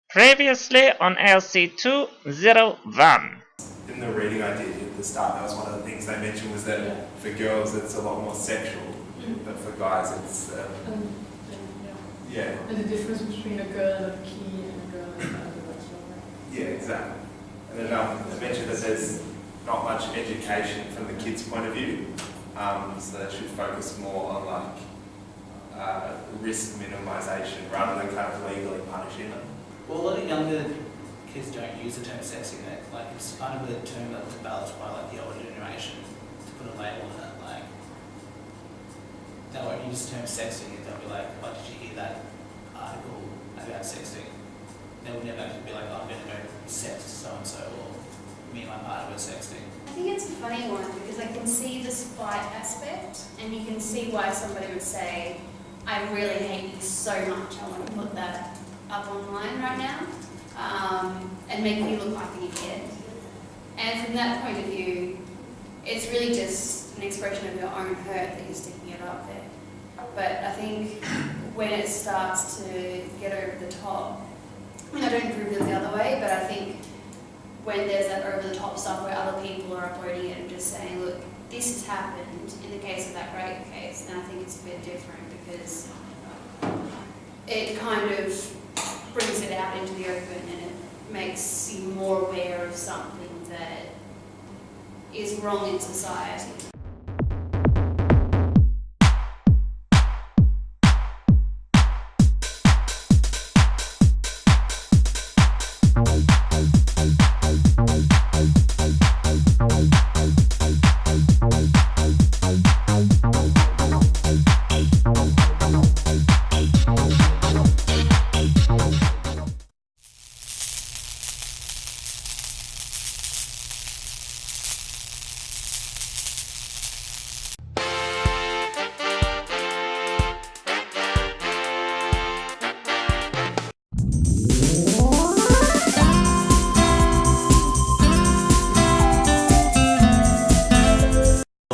Previously on ALC201. In the reading I did at the start, that was one of the things they mentioned was that for girls it's a lot more sexual, but for guys it's yeah. And the difference between a girl and a key and a girl and a Yeah, exactly. And then they mentioned that there's not much education from the kids' point of view, so they should focus more on risk minimisation rather than kind of legally punishing them. Well, a lot of younger kids don't use the term sexy. Like, it's kind of a term that was developed by like the older generation to put a label on it. Like, they won't use the term sexy. They'll be like, "Oh, did you hear that article about sexting?" They would never actually be like, "Oh, I'm going to go sex so and so," or "Me and my partner were sexting." I think it's a funny one because I can see the spite aspect, and you can see why somebody would say, "I really hate you so much. I want to put that up online right now," and make you look like an idiot. And from that point of view, it's really just an expression of your own hurt that you're sticking it up there. But I think when it starts to get over the top, I mean, I don't agree with it the other way, but I think when there's that over the top stuff where other people are uploading it and just saying, look, this has happened in the case of that rape case, then I think it's a bit different because it kind of brings it out into the open and it makes you more aware of something that is wrong in society.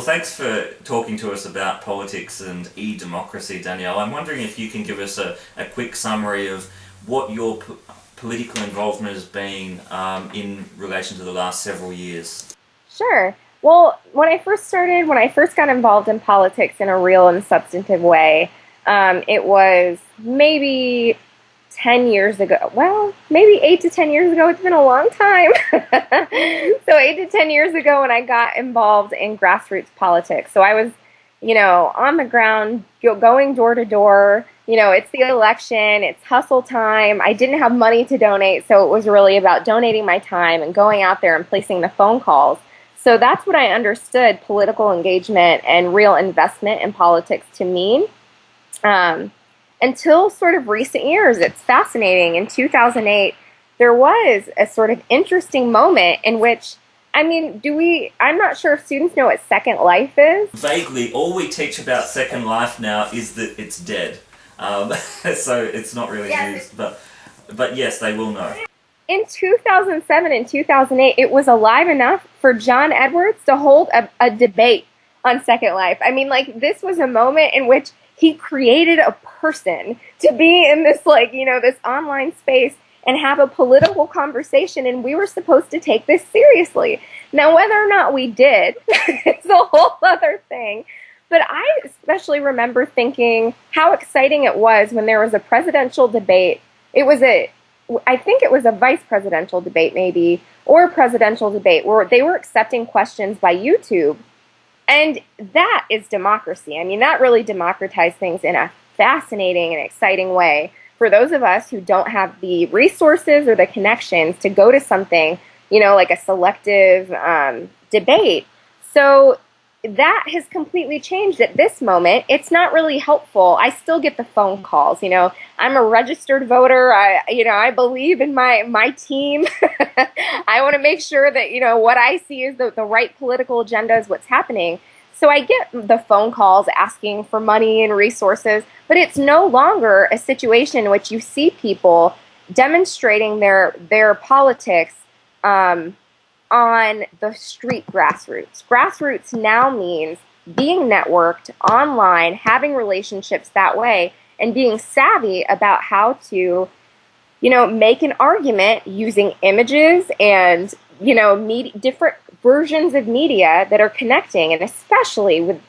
Thanks for talking to us about politics and e-democracy, Danielle. I'm wondering if you can give us a quick summary of what your political involvement has been in relation to the last several years. Sure. Well, when I first got involved in politics in a real and substantive way, it was maybe 10 years ago. Well, maybe 8 to 10 years ago. It's been a long time. So 8 to 10 years ago when I got involved in grassroots politics. So I was, on the ground, going door to door. It's the election, it's hustle time. I didn't have money to donate, so it was really about donating my time and going out there and placing the phone calls. So that's what I understood political engagement and real investment in politics to mean. Until sort of recent years, it's fascinating. In 2008, there was a sort of interesting moment in which, I'm not sure if students know what Second Life is. Vaguely, all we teach about Second Life now is that it's dead. So it's not really used, but yes, they will know. In 2007 and 2008, it was alive enough for John Edwards to hold a debate on Second Life. This was a moment in which he created a person to be in this, this online space and have a political conversation, and we were supposed to take this seriously. Now, whether or not we did, it's a whole other thing. But I especially remember thinking how exciting it was when there was a presidential debate. I think it was a vice presidential debate maybe, or a presidential debate where they were accepting questions by YouTube. And that is democracy. That really democratized things in a fascinating and exciting way for those of us who don't have the resources or the connections to go to something, like a selective debate. So that has completely changed at this moment. It's not really helpful. I still get the phone calls. I'm a registered voter. I believe in my team. I want to make sure that, what I see is the right political agenda is what's happening. So I get the phone calls asking for money and resources, but it's no longer a situation in which you see people demonstrating their politics on the street grassroots. Grassroots now means being networked online, having relationships that way, and being savvy about how to make an argument using images and, different versions of media that are connecting, and especially with,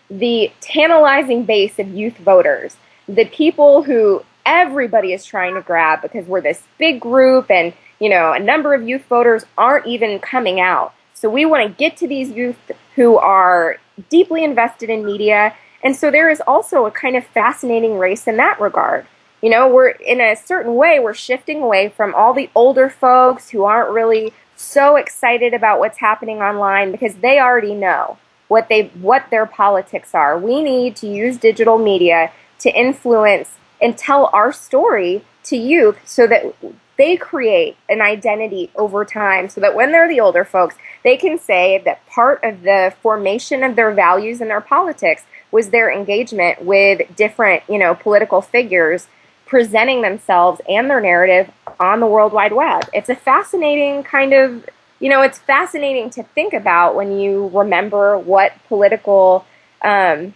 the tantalizing base of youth voters, the people who everybody is trying to grab because we're this big group and, a number of youth voters aren't even coming out. So we want to get to these youth who are deeply invested in media. And so there is also a kind of fascinating race in that regard. We're in a certain way, we're shifting away from all the older folks who aren't really so excited about what's happening online because they already know what their politics are. We need to use digital media to influence and tell our story to youth so that they create an identity over time, so that when they're the older folks, they can say that part of the formation of their values and their politics was their engagement with different, political figures presenting themselves and their narrative on the World Wide Web. It's a fascinating kind of, it's fascinating to think about when you remember what political, what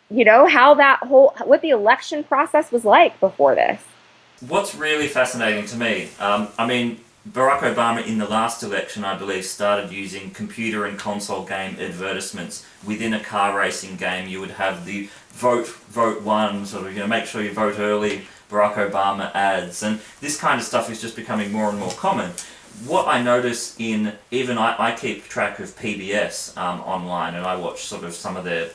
the election process was like before this. What's really fascinating to me, Barack Obama in the last election, I believe, started using computer and console game advertisements within a car racing game. You would have the vote one, sort of, make sure you vote early, Barack Obama ads, and this kind of stuff is just becoming more and more common. What I notice I keep track of PBS online, and I watch sort of some of their,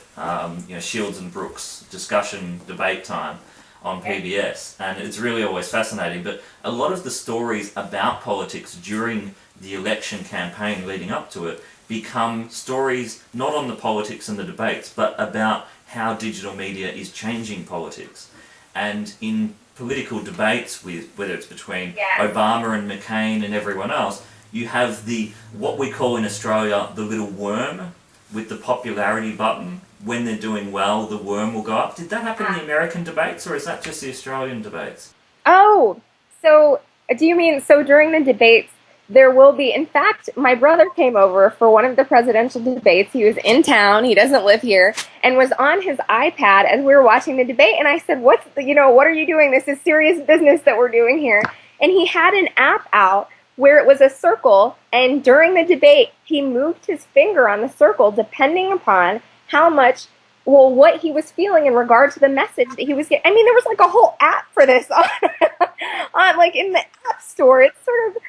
Shields and Brooks discussion debate time on PBS, and it's really always fascinating. But a lot of the stories about politics during the election campaign leading up to it become stories not on the politics and the debates, but about how digital media is changing politics. And in political debates, whether it's between Obama and McCain and everyone else, you have what we call in Australia the little worm with the popularity button. When they're doing well, the worm will go up. Did that happen in the American debates, or is that just the Australian debates? Oh, so do you mean, so during the debates, there will be, in fact, my brother came over for one of the presidential debates. He was in town, he doesn't live here, and was on his iPad as we were watching the debate, and I said, what are you doing? This is serious business that we're doing here. And he had an app out where it was a circle, and during the debate, he moved his finger on the circle depending upon what he was feeling in regard to the message that he was getting. I mean, there was like a whole app for this on like in the app store. It's sort of,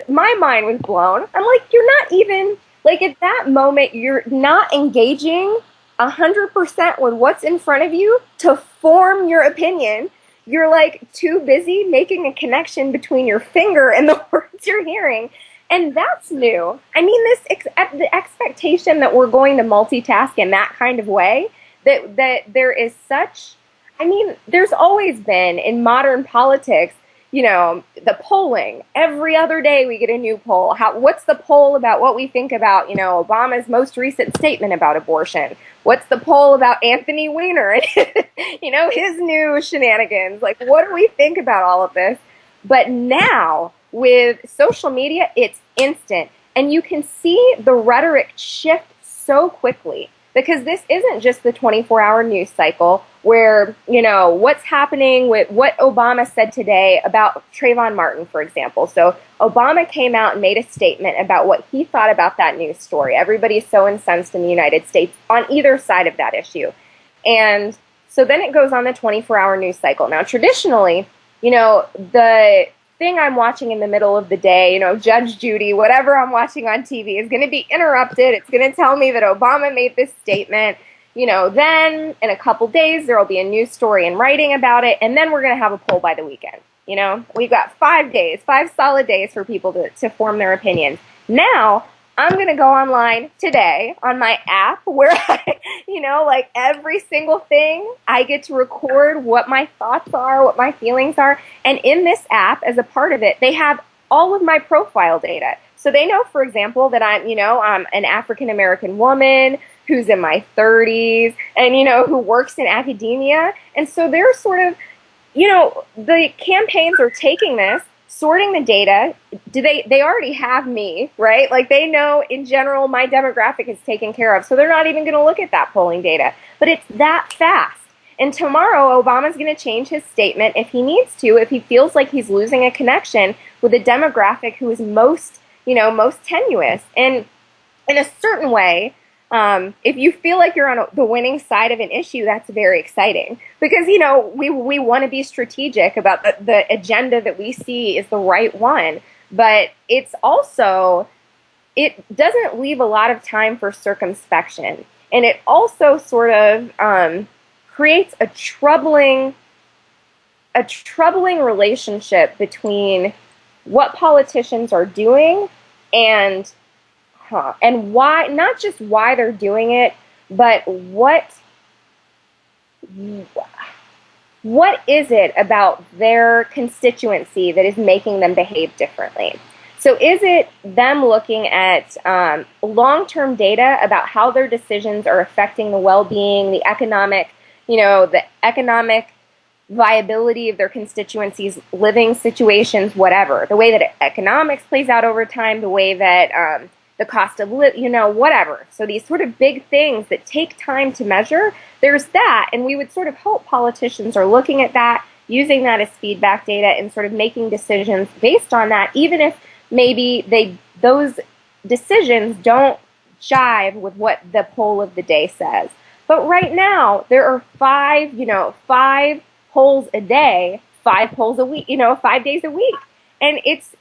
my mind was blown. I'm like, you're not even, like at that moment, you're not engaging 100% with what's in front of you to form your opinion. You're like too busy making a connection between your finger and the words you're hearing. And that's new. I mean, the expectation that we're going to multitask in that kind of way, that there is such, there's always been in modern politics, the polling. Every other day we get a new poll. What's the poll about what we think about, Obama's most recent statement about abortion? What's the poll about Anthony Weiner and, his new shenanigans? Like, what do we think about all of this? But now, with social media, it's instant. And you can see the rhetoric shift so quickly, because this isn't just the 24-hour news cycle where, what's happening with what Obama said today about Trayvon Martin, for example. So Obama came out and made a statement about what he thought about that news story. Everybody's so incensed in the United States on either side of that issue. And so then it goes on the 24-hour news cycle. Now, traditionally, the thing I'm watching in the middle of the day, Judge Judy, whatever I'm watching on TV is going to be interrupted. It's going to tell me that Obama made this statement. Then in a couple days, there will be a news story in writing about it, and then we're going to have a poll by the weekend. We've got 5 solid days for people to form their opinions. Now, I'm going to go online today on my app where like every single thing, I get to record what my thoughts are, what my feelings are. And in this app, as a part of it, they have all of my profile data. So they know, for example, that I'm an African-American woman who's in my 30s and, who works in academia. And so they're sort of, the campaigns are taking this, sorting the data. They already have me, right? Like, they know in general my demographic is taken care of, so they're not even going to look at that polling data. But it's that fast. And tomorrow, Obama's going to change his statement if he needs to, if he feels like he's losing a connection with the demographic who is most, most tenuous. And in a certain way, if you feel like you're on the winning side of an issue, that's very exciting because, we want to be strategic about the agenda that we see is the right one. But it's also, it doesn't leave a lot of time for circumspection. And it also sort of creates a troubling relationship between what politicians are doing and why, not just why they're doing it, but what is it about their constituency that is making them behave differently? So is it them looking at long-term data about how their decisions are affecting the well-being, the economic viability of their constituencies' living situations, whatever, the way that economics plays out over time, the way that the cost of living, whatever. So these sort of big things that take time to measure, there's that, and we would sort of hope politicians are looking at that, using that as feedback data, and sort of making decisions based on that, even if maybe those decisions don't jive with what the poll of the day says. But right now, there are 5 polls a day, 5 polls a week, 5 days a week. And it's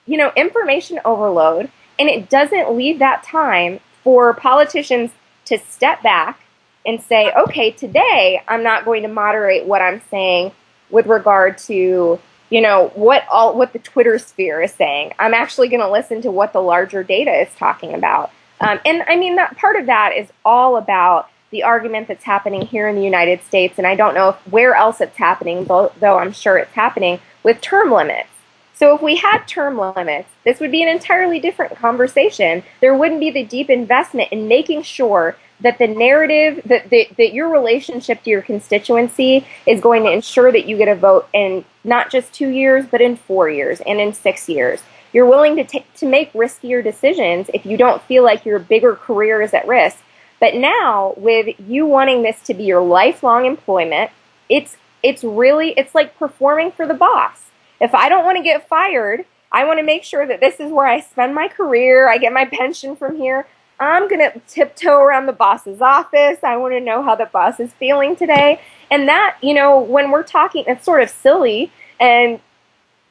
information overload, and it doesn't leave that time for politicians to step back and say, okay, today I'm not going to moderate what I'm saying with regard to, what the Twitter sphere is saying. I'm actually going to listen to what the larger data is talking about. And I mean, that part of that is all about the argument that's happening here in the United States, and I don't know where else it's happening, though I'm sure it's happening, with term limits. So if we had term limits, this would be an entirely different conversation. There wouldn't be the deep investment in making sure that the narrative, that your relationship to your constituency is going to ensure that you get a vote in not just 2 years, but in 4 years and in 6 years. You're willing to make riskier decisions if you don't feel like your bigger career is at risk. But now, with you wanting this to be your lifelong employment, it's like performing for the boss. If I don't want to get fired, I want to make sure that this is where I spend my career, I get my pension from here. I'm going to tiptoe around the boss's office. I want to know how the boss is feeling today. And that, when we're talking, it's sort of silly. And,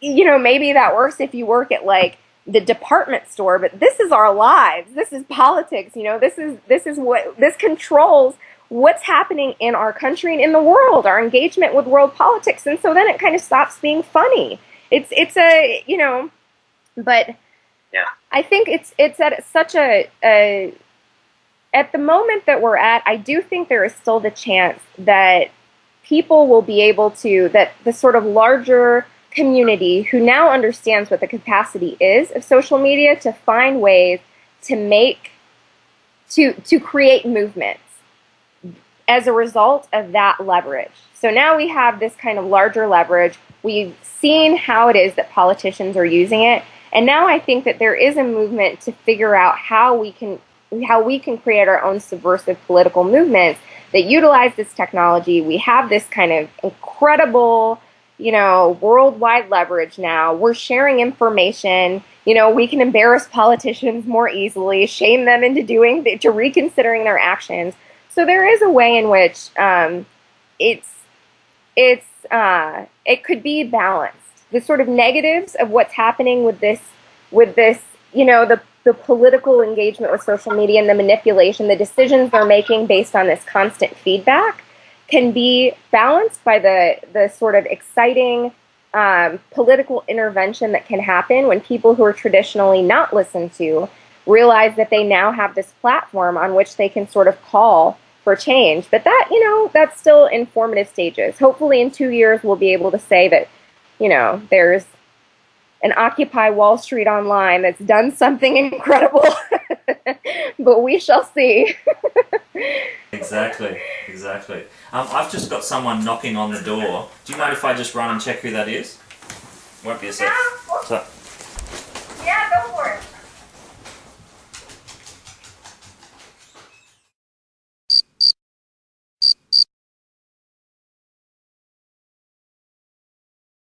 maybe that works if you work at like the department store, but this is our lives. This is politics. This controls what's happening in our country and in the world, our engagement with world politics. And so then it kind of stops being funny. But yeah. I think it's at such at the moment that we're at, I do think there is still the chance that people will be able to, that the sort of larger community who now understands what the capacity is of social media to find ways to create movements as a result of that leverage. So now we have this kind of larger leverage. We've seen how it is that politicians are using it. And now I think that there is a movement to figure out how we can create our own subversive political movements that utilize this technology. We have this kind of incredible, worldwide leverage now. We're sharing information. We can embarrass politicians more easily, shame them into reconsidering their actions. So there is a way in which it could be balanced. The sort of negatives of what's happening with this, the political engagement with social media and the manipulation, the decisions they're making based on this constant feedback, can be balanced by the sort of exciting political intervention that can happen when people who are traditionally not listened to realize that they now have this platform on which they can sort of call for change. But that, that's still in formative stages. Hopefully in 2 years we'll be able to say that, there's an Occupy Wall Street online that's done something incredible. But we shall see. Exactly. I've just got someone knocking on the door. Do you mind if I just run and check who that is? Won't be a sec. Yeah, go for it.